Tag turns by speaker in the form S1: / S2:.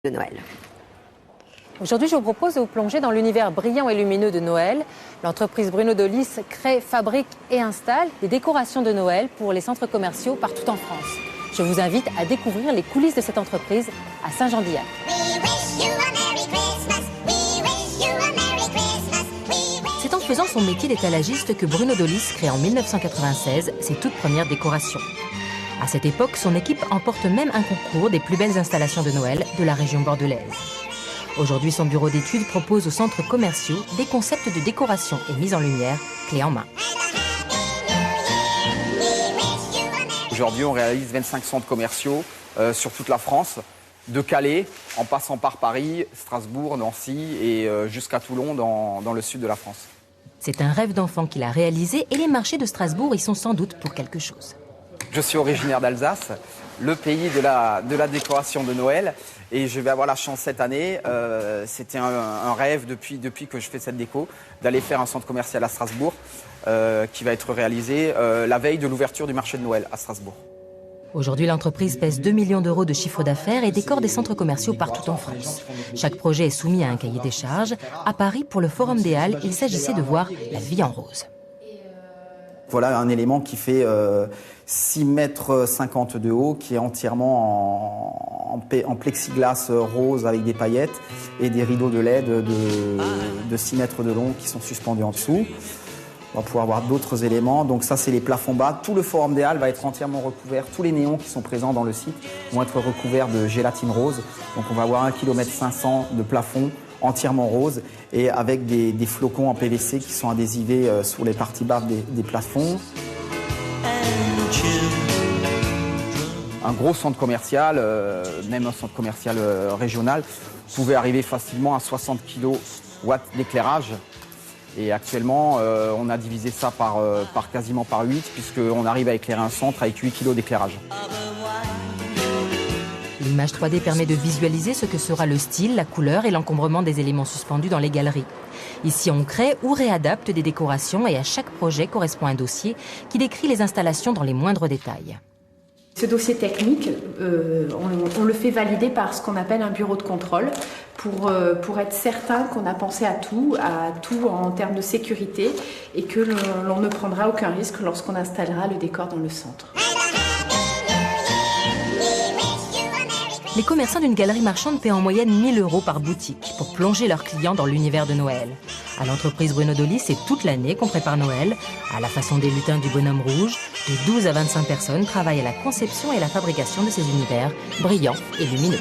S1: de Noël.
S2: Aujourd'hui, je vous propose de vous plonger dans l'univers brillant et lumineux de Noël. L'entreprise Bruno Delis crée, fabrique et installe des décorations de Noël pour les centres commerciaux partout en France. Je vous invite à découvrir les coulisses de cette entreprise à Saint-Jean-d'Illac. C'est en faisant son métier d'étalagiste que Bruno Delis crée en 1996 ses toutes premières décorations. À cette époque, son équipe emporte même un concours des plus belles installations de Noël de la région bordelaise. Aujourd'hui, son bureau d'études propose aux centres commerciaux des concepts de décoration et mise en lumière clés en main.
S3: Aujourd'hui, on réalise 25 centres commerciaux sur toute la France, de Calais, en passant par Paris, Strasbourg, Nancy et jusqu'à Toulon dans le sud de la France.
S2: C'est un rêve d'enfant qu'il a réalisé et les marchés de Strasbourg y sont sans doute pour quelque chose.
S3: Je suis originaire d'Alsace, le pays de la décoration de Noël, et je vais avoir la chance cette année, c'était un rêve depuis que je fais cette déco, d'aller faire un centre commercial à Strasbourg qui va être réalisé la veille de l'ouverture du marché de Noël à Strasbourg.
S2: Aujourd'hui, l'entreprise pèse 2 millions d'euros de chiffre d'affaires et décore des centres commerciaux partout en France. Chaque projet est soumis à un cahier des charges. À Paris, pour le Forum des Halles, il s'agissait de voir la vie en rose.
S3: Voilà un élément qui fait 6,50 m de haut, qui est entièrement en plexiglas rose avec des paillettes et des rideaux de LED de 6 mètres de long qui sont suspendus en dessous. On va pouvoir voir d'autres éléments. Donc ça, c'est les plafonds bas. Tout le Forum des Halles va être entièrement recouvert. Tous les néons qui sont présents dans le site vont être recouverts de gélatine rose. Donc on va avoir 1,5 km de plafond entièrement rose et avec des flocons en PVC qui sont adhésivés sur les parties basses des plafonds. Un gros centre commercial, même un centre commercial régional, pouvait arriver facilement à 60 kW d'éclairage. Et actuellement, on a divisé ça quasiment par 8, puisqu'on arrive à éclairer un centre avec 8 kg d'éclairage.
S2: L'image 3D permet de visualiser ce que sera le style, la couleur et l'encombrement des éléments suspendus dans les galeries. Ici, on crée ou réadapte des décorations et à chaque projet correspond un dossier qui décrit les installations dans les moindres détails.
S4: Ce dossier technique, on le fait valider par ce qu'on appelle un bureau de contrôle pour être certain qu'on a pensé à tout en termes de sécurité et que l'on ne prendra aucun risque lorsqu'on installera le décor dans le centre.
S2: Les commerçants d'une galerie marchande paient en moyenne 1 000 € par boutique pour plonger leurs clients dans l'univers de Noël. À l'entreprise Bruno Delis, c'est toute l'année qu'on prépare Noël. À la façon des lutins du bonhomme rouge, de 12 à 25 personnes travaillent à la conception et la fabrication de ces univers brillants et lumineux.